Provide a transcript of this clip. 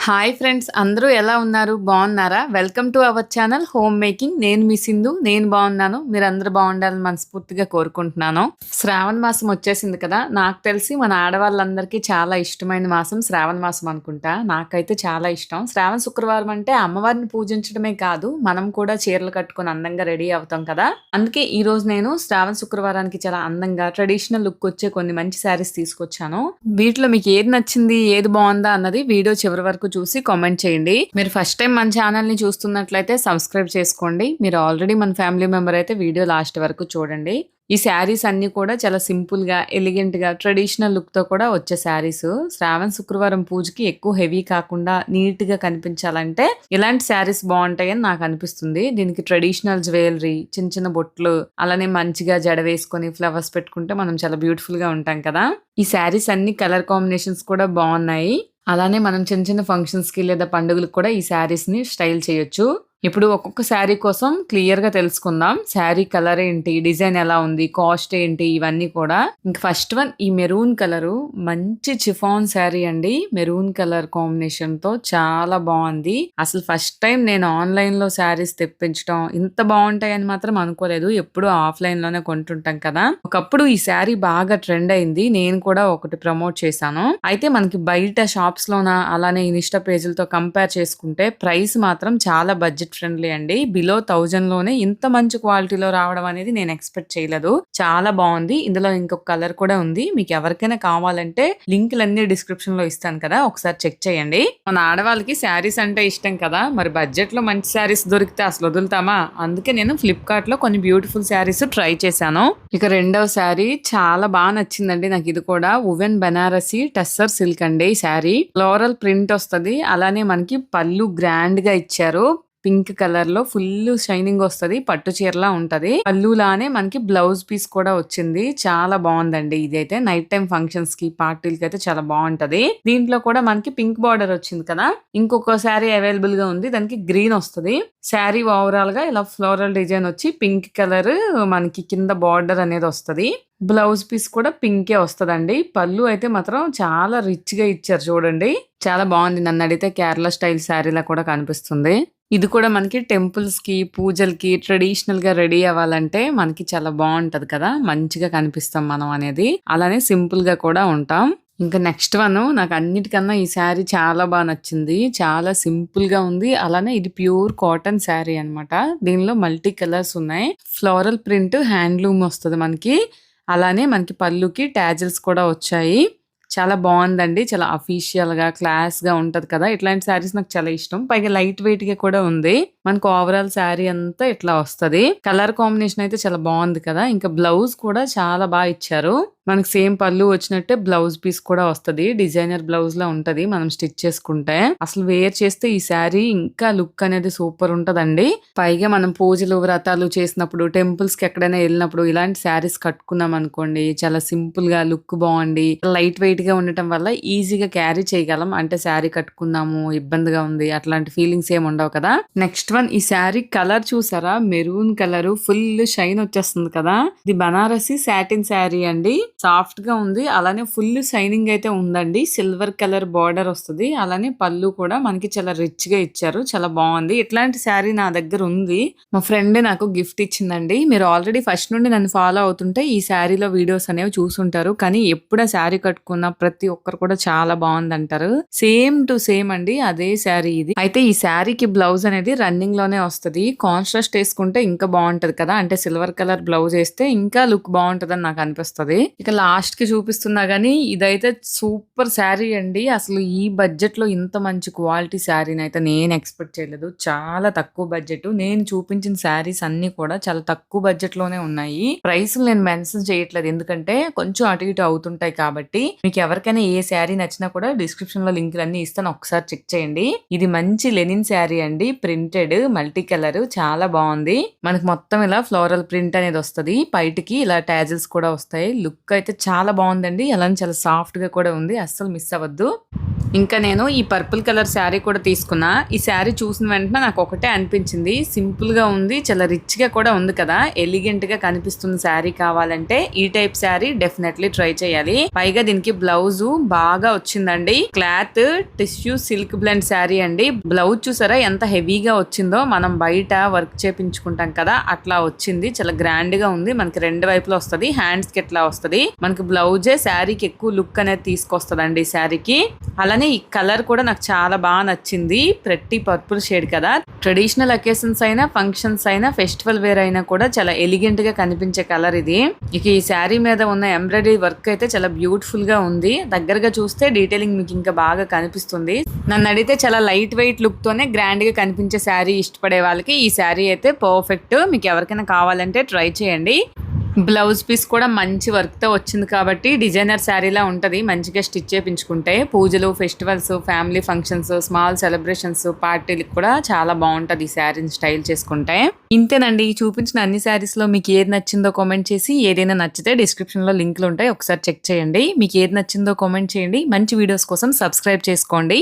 Hi friends, అందరూ ఎలా ఉన్నారు? బాగున్నారా? Welcome to our channel home making. నేను మీ సింధు. నేను బాగున్నాను. మీరందరూ బాగుండాలని మనస్ఫూర్తిగా కోరుకుంటున్నాను. శ్రావణ మాసం వచ్చేసింది కదా! నాకు తెలిసి మన ఆడవాళ్ళందరికీ చాలా ఇష్టమైన మాసం శ్రావణ మాసం అనుకుంటా. నాకైతే చాలా ఇష్టం. శ్రావణ శుక్రవారం అంటే అమ్మవారిని పూజించడమే కాదు, మనం కూడా చీరలు కట్టుకొని అందంగా రెడీ అవుతాం కదా! అందుకే ఈ రోజు నేను శ్రావణ శుక్రవారానికి చాలా అందంగా ట్రెడిషనల్ లుక్ వచ్చే కొన్ని మంచి శారీస్ తీసుకొచ్చాను. వీటిలో మీకు ఏది నచ్చింది, ఏది బాగుందా అన్నది వీడియో చివరి వరకు చూసి కామెంట్ చేయండి. మీరు ఫస్ట్ టైం మన ఛానల్ ని చూస్తున్నట్లయితే సబ్స్క్రైబ్ చేసుకోండి. మీరు ఆల్రెడీ మన ఫ్యామిలీ మెంబర్ అయితే వీడియో లాస్ట్ వరకు చూడండి. ఈ శారీస్ అన్ని కూడా చాలా సింపుల్ గా, ఎలిగెంట్ గా, ట్రెడిషనల్ లుక్ తో కూడా వచ్చే శారీస్. శ్రావణ శుక్రవారం పూజకి ఎక్కువ హెవీ కాకుండా నీట్ గా కనిపించాలంటే ఇలాంటి శారీస్ బాగుంటాయని నాకు అనిపిస్తుంది. దీనికి ట్రెడిషనల్ జ్యువెలరీ, చిన్న చిన్న బొట్లు, అలానే మంచిగా జడ వేసుకొని ఫ్లవర్స్ పెట్టుకుంటే మనం చాలా బ్యూటిఫుల్ గా ఉంటాం కదా. ఈ శారీస్ అన్ని కలర్ కాంబినేషన్స్ కూడా బాగున్నాయి. అలానే మనం చిన్న చిన్న ఫంక్షన్స్ కి లేదా పండుగలకు కూడా ఈ శారీస్ ని స్టైల్ చేయొచ్చు. ఇప్పుడు ఒక్కొక్క శారీ కోసం క్లియర్ గా తెలుసుకుందాం. శారీ కలర్ ఏంటి, డిజైన్ ఎలా ఉంది, కాస్ట్ ఏంటి, ఇవన్నీ కూడా. ఇంక ఫస్ట్ వన్ ఈ మెరూన్ కలరు, మంచి చిఫాన్ శారీ అండి. మెరూన్ కలర్ కాంబినేషన్ తో చాలా బాగుంది. అసలు ఫస్ట్ టైం నేను ఆన్లైన్ లో శారీస్ తెప్పించడం ఇంత బాగుంటాయని మాత్రం అనుకోలేదు. ఎప్పుడు ఆఫ్లైన్ లోనే కొంటుంటాం కదా. ఒకప్పుడు ఈ శారీ బాగా ట్రెండ్ అయింది. నేను కూడా ఒకటి ప్రమోట్ చేశాను. అయితే మనకి బయట షాప్స్ లోన అలానే ఇన్స్టా పేజీలతో కంపేర్ చేసుకుంటే ప్రైస్ మాత్రం చాలా బడ్జెట్ ఫ్రెండ్లీ అండి. బిలో 1000 లోనే ఇంత మంచి క్వాలిటీలో రావడం అనేది నేను ఎక్స్పెక్ట్ చేయలేదు. చాలా బాగుంది. ఇందులో ఇంకొక కలర్ కూడా ఉంది. మీకు ఎవరికైనా కావాలంటే లింకులన్నీ డిస్క్రిప్షన్ లో ఇస్తాను కదా, ఒకసారి చెక్ చేయండి. మన ఆడవాళ్ళకి శారీస్ అంటే ఇష్టం కదా, మరి బడ్జెట్ లో మంచి శారీస్ దొరికితే అసలు వదులుతామా? అందుకే నేను ఫ్లిప్కార్ట్ లో కొన్ని బ్యూటిఫుల్ శారీస్ ట్రై చేశాను. ఇక రెండవ శారీ చాలా బాగా నచ్చిందండి నాకు. ఇది కూడా ఉవెన్ బనారసి టస్సర్ సిల్క్ అండి. శారీ ఫ్లోరల్ ప్రింట్ వస్తుంది. అలానే మనకి పళ్ళు గ్రాండ్ గా ఇచ్చారు. పింక్ కలర్ లో ఫుల్ షైనింగ్ వస్తది. పట్టు చీరలా ఉంటది. పళ్ళులానే మనకి బ్లౌజ్ పీస్ కూడా వచ్చింది. చాలా బాగుందండి. ఇదైతే నైట్ టైం ఫంక్షన్స్ కి, పార్టీలకి అయితే చాలా బాగుంటది. దీంట్లో కూడా మనకి పింక్ బార్డర్ వచ్చింది కదా. ఇంకొక శారీ అవైలబుల్ గా ఉంది. దానికి గ్రీన్ వస్తుంది. శారీ ఓవరాల్ గా ఇలా ఫ్లోరల్ డిజైన్ వచ్చి పింక్ కలర్ మనకి కింద బార్డర్ అనేది వస్తది. బ్లౌజ్ పీస్ కూడా పింకే వస్తదండి. పళ్ళు అయితే మాత్రం చాలా రిచ్ గా ఇచ్చారు చూడండి. చాలా బాగుంది. నన్ను అడిగితే కేరళ స్టైల్ శారీలా కూడా కనిపిస్తుంది. ఇది కూడా మనకి టెంపుల్స్ కి, పూజలకి ట్రెడిషనల్ గా రెడీ అవ్వాలంటే మనకి చాలా బాగుంటది కదా. మంచిగా కనిపిస్తాం మనం అనేది. అలానే సింపుల్ గా కూడా ఉంటాం. ఇంకా నెక్స్ట్ వన్ నాకు అన్నిటికన్నా ఈ శారీ చాలా బాగా నచ్చింది. చాలా సింపుల్ గా ఉంది. అలానే ఇది ప్యూర్ కాటన్ శారీ అన్నమాట. దీనిలో మల్టీ కలర్స్ ఉన్నాయి. ఫ్లోరల్ ప్రింట్ హ్యాండ్లూమ్ వస్తుంది మనకి. అలానే మనకి పళ్ళుకి టాజిల్స్ కూడా వచ్చాయి. చాలా బాగుందండి. చాలా అఫీషియల్ గా, క్లాస్ గా ఉంటది కదా. ఇట్లాంటి శారీస్ నాకు చాలా ఇష్టం. పైగా లైట్ వెయిట్ గా కూడా ఉంది. మనకు ఓవరాల్ శారీ అంతా ఇట్లా వస్తది. కలర్ కాంబినేషన్ అయితే చాలా బాగుంది కదా. ఇంకా బ్లౌజ్ కూడా చాలా బాగా ఇచ్చారు. మనకి సేమ్ పళ్ళు వచ్చినట్టే బ్లౌజ్ పీస్ కూడా వస్తది. డిజైనర్ బ్లౌజ్ లా ఉంటది మనం స్టిచ్ చేసుకుంటే. అసలు వేర్ చేస్తే ఈ శారీ ఇంకా లుక్ అనేది సూపర్ ఉంటదండి. పైగా మనం పూజలు, వ్రతాలు చేసినప్పుడు, టెంపుల్స్ కి ఎక్కడైనా వెళ్ళినప్పుడు ఇలాంటి శారీస్ కట్టుకున్నాం అనుకోండి, చాలా సింపుల్ గా లుక్ బాగుండి లైట్ వెయిట్ గా ఉండటం వల్ల ఈజీగా క్యారీ చేయగలం. అంటే శారీ కట్టుకున్నాము, ఇబ్బందిగా ఉంది, అట్లాంటి ఫీలింగ్స్ ఏమి ఉండవు కదా. నెక్స్ట్ వన్ ఈ శారీ కలర్ చూసారా? మెరూన్ కలర్ ఫుల్ షైన్ వచ్చేస్తుంది కదా. ఇది బనారసి సాటిన్ శారీ అండి. సాఫ్ట్ గా ఉంది. అలానే ఫుల్ షైనింగ్ అయితే ఉందండి. సిల్వర్ కలర్ బార్డర్ వస్తుంది. అలానే పళ్ళు కూడా మనకి చాలా రిచ్ గా ఇచ్చారు. చాలా బాగుంది. ఇట్లాంటి శారీ నా దగ్గర ఉంది. మా ఫ్రెండ్ నాకు గిఫ్ట్ ఇచ్చిందండి. మీరు ఆల్రెడీ ఫస్ట్ నుండి నన్ను ఫాలో అవుతుంటే ఈ శారీలో వీడియోస్ అనేవి చూసుంటారు. కానీ ఎప్పుడా శారీ కట్టుకున్న ప్రతి ఒక్కరు కూడా చాలా బాగుంది అంటారు. సేమ్ టు సేమ్ అండి అదే శారీ ఇది. అయితే ఈ శారీకి బ్లౌజ్ అనేది రన్నింగ్ లోనే వస్తుంది. కాంట్రాస్ట్ వేసుకుంటే ఇంకా బాగుంటది కదా. అంటే సిల్వర్ కలర్ బ్లౌజ్ వేస్తే ఇంకా లుక్ బాగుంటది అని నాకు అనిపిస్తుంది. ఇక లాస్ట్ కి చూపిస్తున్నా గానీ ఇదైతే సూపర్ శారీ అండి. అసలు ఈ బడ్జెట్ లో ఇంత మంచి క్వాలిటీ శారీని అయితే నేను ఎక్స్పెక్ట్ చేయలేదు. చాలా తక్కువ బడ్జెట్. నేను చూపించిన శారీస్ అన్ని కూడా చాలా తక్కువ బడ్జెట్ లోనే ఉన్నాయి. ప్రైస్ నేను మెన్షన్ చేయట్లేదు, ఎందుకంటే కొంచెం అటు ఇటు అవుతుంటాయి కాబట్టి. మీకు ఎవరికైనా ఏ శారీ నచ్చినా కూడా డిస్క్రిప్షన్ లో లింకులు అన్ని ఇస్తాను, ఒకసారి చెక్ చేయండి. ఇది మంచి లెనిన్ శారీ అండి. ప్రింటెడ్ మల్టీ కలర్ చాలా బాగుంది. మనకి మొత్తం ఇలా ఫ్లోరల్ ప్రింట్ అనేది వస్తుంది. పైటికి ఇలా టాజిల్స్ కూడా వస్తాయి. లుక్ అయితే చాలా బాగుందండి. అలానే చాలా సాఫ్ట్ గా కూడా ఉంది. అస్సలు మిస్ అవ్వద్దు. ఇంకా నేను ఈ పర్పుల్ కలర్ శారీ కూడా తీసుకున్నా. ఈ శారీ చూసిన వెంటనే నాకు ఒకటే అనిపించింది. సింపుల్ గా ఉంది, చాలా రిచ్ గా కూడా ఉంది కదా. ఎలిగెంట్ గా కనిపిస్తున్న శారీ కావాలంటే ఈ టైప్ శారీ డెఫినెట్లీ ట్రై చేయాలి. పైగా దీనికి బ్లౌజ్ బాగా వచ్చిందండి. Cloth tissue silk blend sari అండి. బ్లౌజ్ చూసారా ఎంత హెవీగా వచ్చిందో. మనం బయట వర్క్ చేపించుకుంటాం కదా అట్లా వచ్చింది. చాలా గ్రాండ్ గా ఉంది. మనకి రెండు వైపులో వస్తుంది. హ్యాండ్స్ కి ఎట్లా వస్తుంది. మనకి బ్లౌజే శారీకి ఎక్కువ లుక్ అనేది తీసుకొస్తుందండి ఈ శారీకి. అలానే ఈ కలర్ కూడా నాకు చాలా బాగా నచ్చింది. ప్రతి పర్పుల్ షేడ్ కదా. ట్రెడిషనల్ అకేషన్స్ అయినా, ఫంక్షన్స్ అయినా, ఫెస్టివల్ వేర్ అయినా కూడా చాలా ఎలిగెంట్ గా కనిపించే కలర్ ఇది. ఇక ఈ శారీ మీద ఉన్న ఎంబ్రాయిడరీ వర్క్ అయితే చాలా బ్యూటిఫుల్ గా ఉంది. దగ్గరగా చూస్తే డీటెయిలింగ్ మీకు ఇంకా బాగా కనిపిస్తుంది. నన్ను అడిగితే చాలా లైట్ వెయిట్ లుక్ తోనే గ్రాండ్ గా కనిపించే శారీ ఇష్టపడే వాళ్ళకి ఈ శారీ అయితే పర్ఫెక్ట్. మీకు ఎవరికైనా కావాలంటే ట్రై చేయండి. బ్లౌజ్ పీస్ కూడా మంచి వర్క్ తో వచ్చింది కాబట్టి డిజైనర్ శారీలా ఉంటది. మంచిగా స్టిచ్ చేయించుకుంటే పూజలు, festivals, family functions, small celebrations, పార్టీలకు కూడా చాలా బాగుంటది ఈ శారీని స్టైల్ చేసుకుంటే. ఇంతేనండి. చూపించిన అన్ని శారీస్ లో మీకు ఏది నచ్చిందో కామెంట్ చేసి, ఏదైనా నచ్చితే డిస్క్రిప్షన్ లో లింకులు ఉంటాయి, ఒకసారి చెక్ చేయండి. మీకు ఏది నచ్చిందో కామెంట్ చేయండి. మంచి వీడియోస్ కోసం సబ్స్క్రైబ్ చేసుకోండి.